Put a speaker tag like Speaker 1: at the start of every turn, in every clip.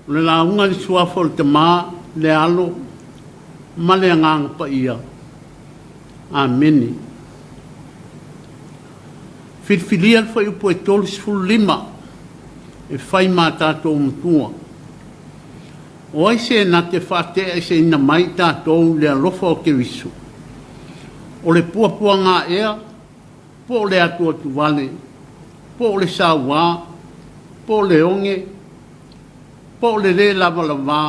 Speaker 1: Le launga li suafo le te maa le alo ma le ngang pa ia. Ameni. Filfilia fa upo e tolis ful lima e fai ma tātou mutua. O ai se na te whātea e se ina mai tātou le alofa o ke wisu. O le puapua ngā ea, po le atua tu vale, po le sawa, po le onge, po le lava lava,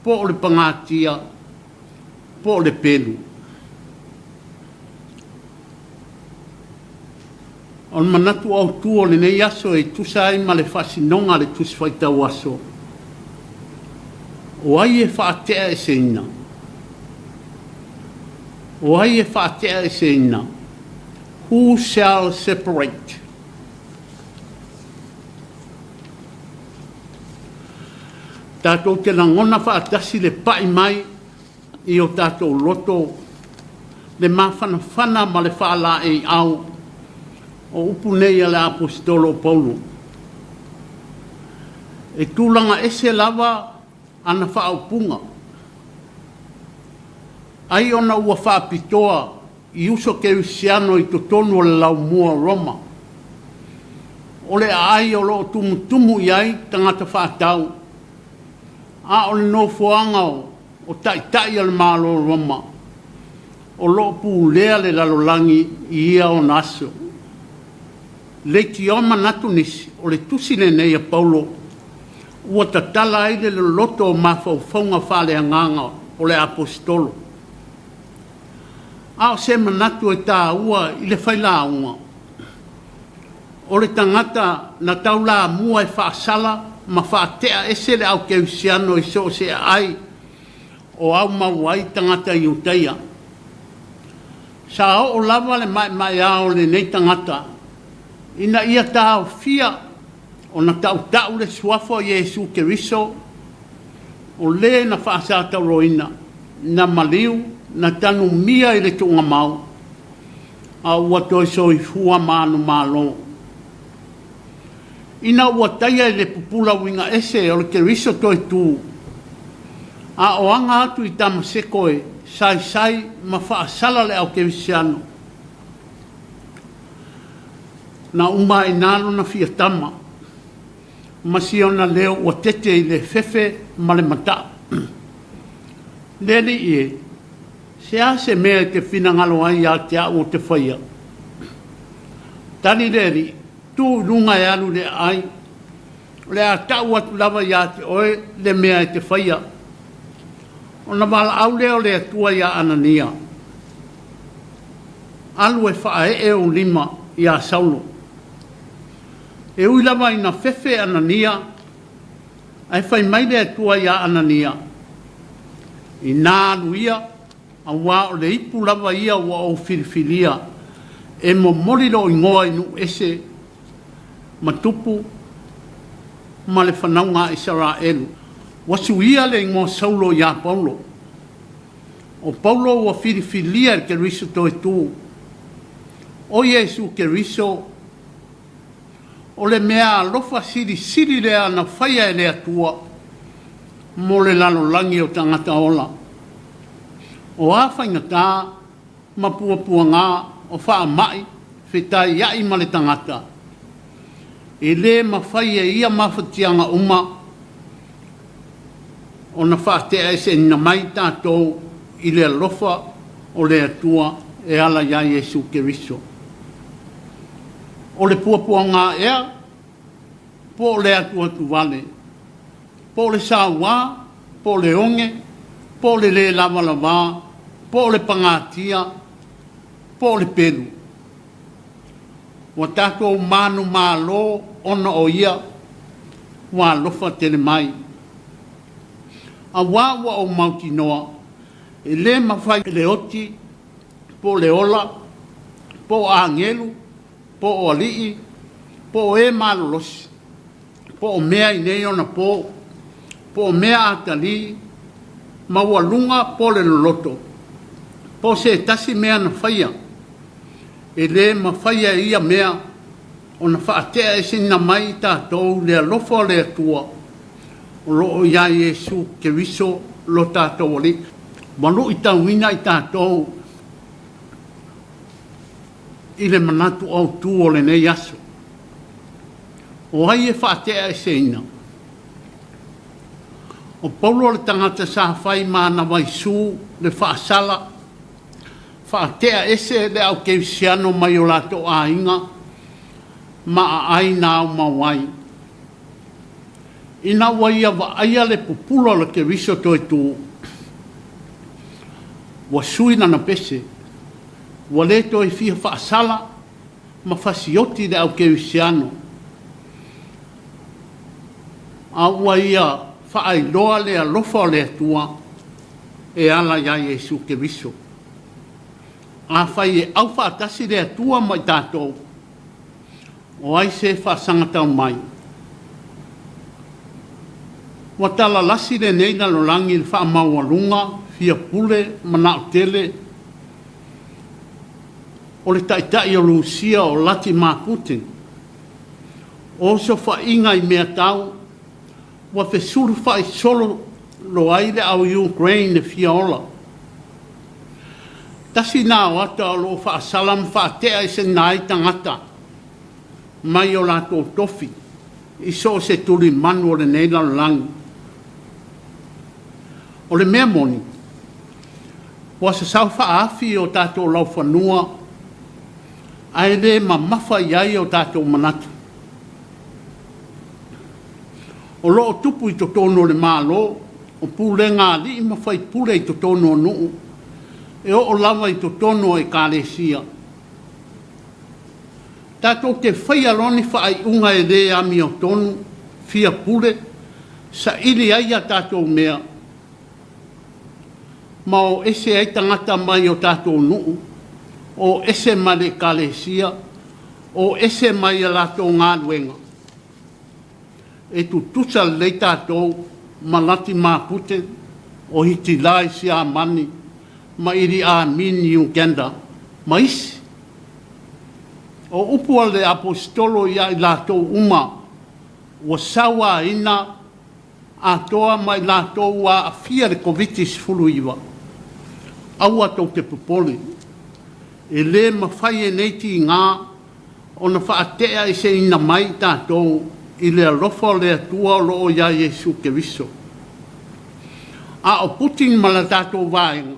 Speaker 1: po le pangatia, po le pelu. On manatu au tuo le nei aso e tusai ma le whasinonga le tuswhaitau aso. O ai e whaatea e se ina. O ai e whaatea e se ina. Who shall separate? Tātou te langona whaatasi le pai mai i o tātou loto le mawhanawhana ma le whaala e au o upu nei ale apostolo Paulo. E tūlanga ese lava ana whaaupunga. Ai ona ua whaapitoa i uso ke usiano i totonu o le lau mua Roma. O le ai o lo tumutumu iai tangata whaatau. A o le no fuanga o tai al malo Roma. O lo pu lea le lalolangi i ia o naso. Le ti oma natunisi o le tusine nei a Paulo ua tatala ai le loto o mawhauwhaunga whale anganga o le apostolo. A o se manatu e tā ua i le whailaunga. O le tangata na taula mua e whaasala ma whaatea ese le au keusiano i so se ai o au mawai tangata i utaia. Sa o lava le mai ao le nei tangata ina ia tau fia o na tau le suafo Yesu Keriso o le na whaasata roina na maliu na tanu mia i le tunga mau a ua toi so i fua manu malo ina ua taia i le pupula winga ese o le Keriso toi tu a o anga atu i tamasekoe sai ma whaasala le au Kerisiano na uma e nalo na fiatama ma si ona leo ua tete i le fefe ma le mata lele ie se a se mea te finangalo ai a te au o te whaia tani lele tu lunga e alu le ai le a tau atu lava i a te oe le mea e te whaia ona wala au leo le atua i a Anania alu e whae e o lima i a Saulo e ui lava ina fefe Anania, ai whai maile atua ia Anania. I nā luia, a wā o le ipu lava ia wa o filifilia, e mo morilo i ngoa inu ese matupu, ma le whanaunga Israelu. Wasu ia le ingoa Saulo ia Paulo. O Paulo wa filifilia ke riso toi tu. O Yesu ke riso o le mea alofa siri lea na whaia e le atua mo le lalolangi o tangata ola. O a whaingata ma puapua ngā o wha mai whetai iai ma le tangata. E le ma whaia ia mawhatianga uma o na whaatea e se na mai tātou i le alofa o le atua e ala ia Yesu Keriso. O le puapua ngā ea, po le atua tu vale, po le sawa, po le onge, po le lava lava, po le pangatia, po le pelu. Wa tātou manu malo ona o ia, wa lofa tele mai. A wawa o mauti noa, e le mawhai le oti, po le ola, po a angelu, po o alii, po o e malolosi, po o mea i nei ona po o mea atali, ma ua lunga po le loloto, po se tasi mea na whaia, e le ma whaia ia mea, o na whaatea e sina mai tātou le alofa le atua, o lo ia Yesu ke viso lo tātou ali. Malu i tauina i tātou i le manatu au tū o le nei aso. O hai e whaatea e se ina. O paulo le tangata sa whai mana vai su le whaasala. Whaatea ese le au keisiano mai o lato a inga. Ma a aina au mawai. Ina wai awa aia le pupula le ke viso toi tū. Wa suina na pese. Wa le toi fia whaasala. Ma fasioti le au keisiano. A waia whaai loa le alofa le atua e ala ia Yesu ke viso. A whai e au whaatasi le atua mai tātou. O ai se whaasanga tau mai. Wa tala lasi le neina lo langi le wha maualunga, fia pule, manao tele. O le taitai o Lucia o lati mapute. O so wha inga i mea tau. Wa fe suru fai solo lo aile au Ukraine le fiaola. Tasi nā wata o lo wha salam wha tea i se nai tangata. Mai o lato tofi. I so se tuli manu o le neila langi. O le mea moni. Wa se sau wha afi o tato lau whanua. Ai le ma mawha iai o tato manatu. O loo tupu i totono le mālo, o pūle ngā li i mawhai pūle i totono nuu, e o lawa i totono e kālesia. Tātou te whai aloni whaai unga e le ami o tonu, fia pūle, sa ili aia tātou mea. Ma o ese ai tangata mai o tātou nuu, o ese mai le kālesia, o ese mai a lātou ngā luenga. E tu tusa le tātou malati mapute o hiti lai si a mani ma iri a mini Uganda ma isi. O upua le apostolo ia i lātou uma o sawa ina a toa mai lātou a fia le kovitis fulu iwa. Aua tau te pupoli. E le mawhai e neiti ngā o na whaatea i se ina mai tātou i le alofa le atua o loo ia Yesu ke viso. A o Putin mala tātou vāenga.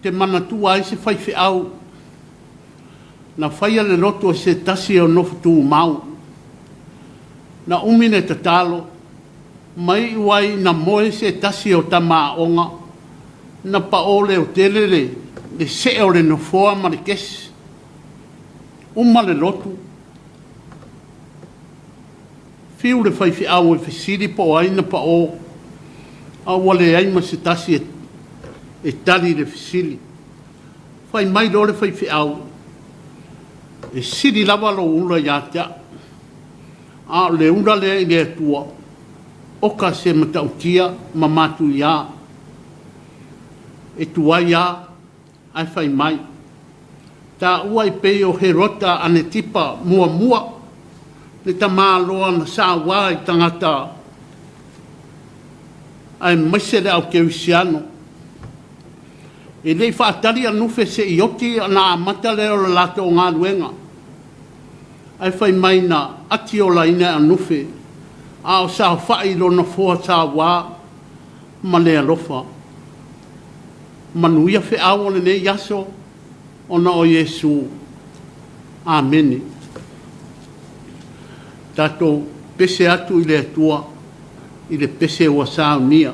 Speaker 1: Te manatua ai se whai au. Na whaia le loto se tasi o nofu tū mau. Na umine te talo. Mai wai na moe se tasi o tama onga. Na paole o telele. Le se o le nofoa ma le kesi. Uma le lotu. Fiu le whaifi au e whisiri po aina pa o. A wale aima se tasi e tali le whisiri. Whai mai lo le whaifi au. E siri lava lo ula ia tea. A le ula le i le atua. Oka se matautia ma matu ia. E tua ia. Ai whai mai. Ta ua i peo he rota ane tipa mua mua. Le tama loa na sa wai tangata ai maise le au keusiano. E le whaatari anufe se ioti na amata leo le lato o ngā luenga. Ai whai mai na ati o la ina anufe a o sa whai lo na fua sa wā ma le alofa. Manuia whi awo le ne yaso o na o Yesu. Amene. Tato pese atu i le atua, i le pese ua saunia.